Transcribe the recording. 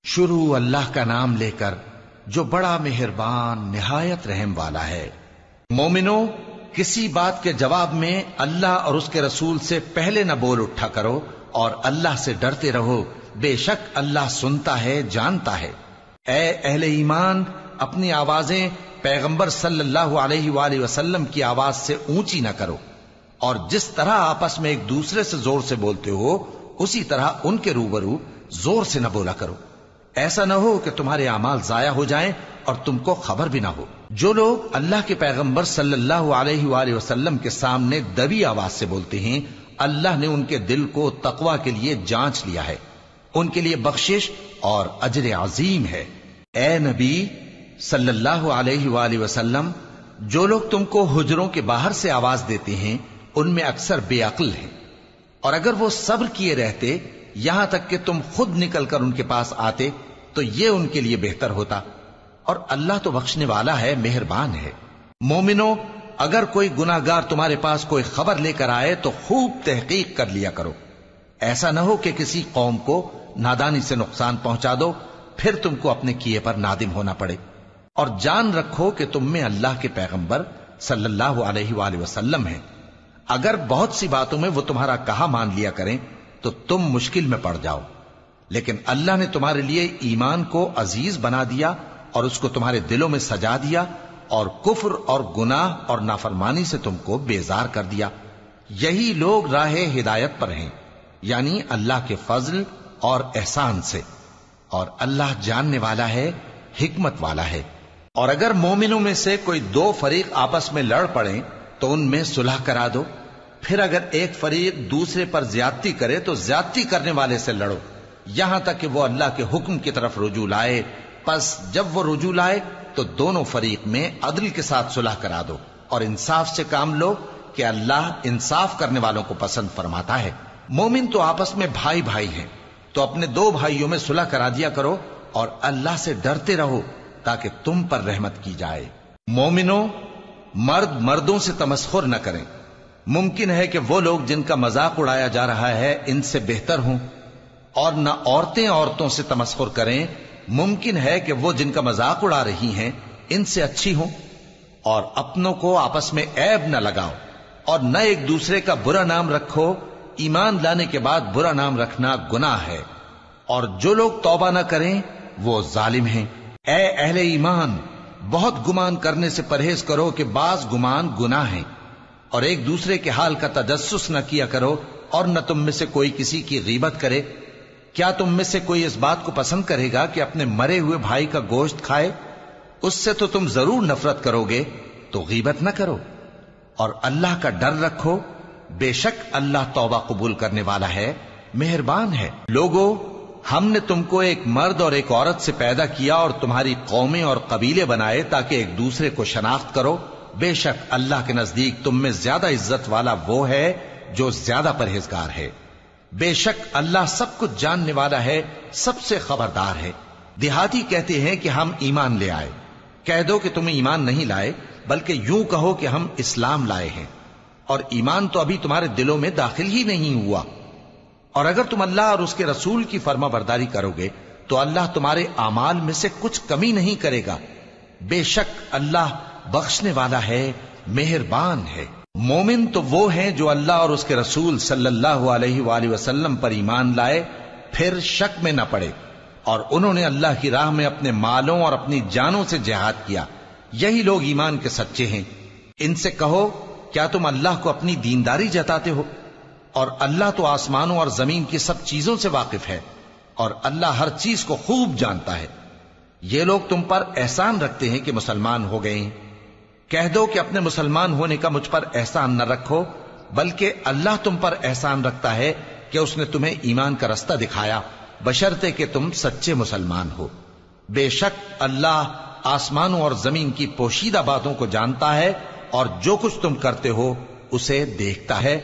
شروع اللہ کا نام لے کر جو بڑا مہربان نہایت رحم والا ہے۔ مومنو، کسی بات کے جواب میں اللہ اور اس کے رسول سے پہلے نہ بول اٹھا کرو اور اللہ سے ڈرتے رہو، بے شک اللہ سنتا ہے، جانتا ہے۔ اے اہل ایمان، اپنی آوازیں پیغمبر صلی اللہ علیہ وآلہ وسلم کی آواز سے اونچی نہ کرو، اور جس طرح آپس میں ایک دوسرے سے زور سے بولتے ہو اسی طرح ان کے روبرو زور سے نہ بولا کرو، ایسا نہ ہو کہ تمہارے اعمال ضائع ہو جائیں اور تم کو خبر بھی نہ ہو۔ جو لوگ اللہ کے پیغمبر صلی اللہ علیہ وآلہ وسلم کے سامنے دبی آواز سے بولتے ہیں، اللہ نے ان کے دل کو تقوی کے لیے جانچ لیا ہے، ان کے لیے بخشش اور اجر عظیم ہے۔ اے نبی صلی اللہ علیہ وآلہ وسلم، جو لوگ تم کو حجروں کے باہر سے آواز دیتے ہیں ان میں اکثر بے عقل ہیں، اور اگر وہ صبر کیے رہتے یہاں تک کہ تم خود نکل کر ان کے پاس آتے تو یہ ان کے لیے بہتر ہوتا، اور اللہ تو بخشنے والا ہے، مہربان ہے۔ مومنو، اگر کوئی گناہگار تمہارے پاس کوئی خبر لے کر آئے تو خوب تحقیق کر لیا کرو، ایسا نہ ہو کہ کسی قوم کو نادانی سے نقصان پہنچا دو پھر تم کو اپنے کیے پر نادم ہونا پڑے۔ اور جان رکھو کہ تم میں اللہ کے پیغمبر صلی اللہ علیہ وآلہ وسلم ہیں، اگر بہت سی باتوں میں وہ تمہارا کہا مان لیا کریں تو تم مشکل میں پڑ جاؤ، لیکن اللہ نے تمہارے لیے ایمان کو عزیز بنا دیا اور اس کو تمہارے دلوں میں سجا دیا، اور کفر اور گناہ اور نافرمانی سے تم کو بیزار کر دیا۔ یہی لوگ راہ ہدایت پر ہیں، یعنی اللہ کے فضل اور احسان سے، اور اللہ جاننے والا ہے، حکمت والا ہے۔ اور اگر مومنوں میں سے کوئی دو فریق آپس میں لڑ پڑیں تو ان میں صلح کرا دو، پھر اگر ایک فریق دوسرے پر زیادتی کرے تو زیادتی کرنے والے سے لڑو، یہاں تک کہ وہ اللہ کے حکم کی طرف رجوع لائے۔ پس جب وہ رجوع لائے تو دونوں فریق میں عدل کے ساتھ صلح کرا دو، اور انصاف سے کام لو کہ اللہ انصاف کرنے والوں کو پسند فرماتا ہے۔ مومن تو آپس میں بھائی بھائی ہیں، تو اپنے دو بھائیوں میں صلح کرا دیا کرو، اور اللہ سے ڈرتے رہو تاکہ تم پر رحمت کی جائے۔ مومنو، مرد مردوں سے تمسخر نہ کریں، ممکن ہے کہ وہ لوگ جن کا مذاق اڑایا جا رہا ہے ان سے بہتر ہوں، اور نہ عورتیں عورتوں سے تمسخر کریں، ممکن ہے کہ وہ جن کا مذاق اڑا رہی ہیں ان سے اچھی ہوں۔ اور اپنوں کو آپس میں عیب نہ لگاؤ، اور نہ ایک دوسرے کا برا نام رکھو، ایمان لانے کے بعد برا نام رکھنا گناہ ہے، اور جو لوگ توبہ نہ کریں وہ ظالم ہیں۔ اے اہل ایمان، بہت گمان کرنے سے پرہیز کرو کہ بعض گمان گناہ ہیں، اور ایک دوسرے کے حال کا تجسس نہ کیا کرو، اور نہ تم میں سے کوئی کسی کی غیبت کرے۔ کیا تم میں سے کوئی اس بات کو پسند کرے گا کہ اپنے مرے ہوئے بھائی کا گوشت کھائے؟ اس سے تو تم ضرور نفرت کرو گے، تو غیبت نہ کرو، اور اللہ کا ڈر رکھو، بے شک اللہ توبہ قبول کرنے والا ہے، مہربان ہے۔ لوگو، ہم نے تم کو ایک مرد اور ایک عورت سے پیدا کیا اور تمہاری قومیں اور قبیلے بنائے تاکہ ایک دوسرے کو شناخت کرو، بے شک اللہ کے نزدیک تم میں زیادہ عزت والا وہ ہے جو زیادہ پرہیزگار ہے۔ بے شک اللہ سب کچھ جاننے والا ہے، سب سے خبردار ہے۔ دیہاتی کہتے ہیں کہ ہم ایمان لے آئے، کہہ دو کہ تم ایمان نہیں لائے، بلکہ یوں کہو کہ ہم اسلام لائے ہیں، اور ایمان تو ابھی تمہارے دلوں میں داخل ہی نہیں ہوا۔ اور اگر تم اللہ اور اس کے رسول کی فرما برداری کرو گے تو اللہ تمہارے اعمال میں سے کچھ کمی نہیں کرے گا، بے شک اللہ بخشنے والا ہے، مہربان ہے۔ مومن تو وہ ہیں جو اللہ اور اس کے رسول صلی اللہ علیہ وآلہ وسلم پر ایمان لائے، پھر شک میں نہ پڑے، اور انہوں نے اللہ کی راہ میں اپنے مالوں اور اپنی جانوں سے جہاد کیا، یہی لوگ ایمان کے سچے ہیں۔ ان سے کہو، کیا تم اللہ کو اپنی دینداری جتاتے ہو؟ اور اللہ تو آسمانوں اور زمین کی سب چیزوں سے واقف ہے، اور اللہ ہر چیز کو خوب جانتا ہے۔ یہ لوگ تم پر احسان رکھتے ہیں کہ مسلمان ہو گئے ہیں، کہہ دو کہ اپنے مسلمان ہونے کا مجھ پر احسان نہ رکھو، بلکہ اللہ تم پر احسان رکھتا ہے کہ اس نے تمہیں ایمان کا رستہ دکھایا، بشرطے کہ تم سچے مسلمان ہو۔ بے شک اللہ آسمانوں اور زمین کی پوشیدہ باتوں کو جانتا ہے، اور جو کچھ تم کرتے ہو اسے دیکھتا ہے۔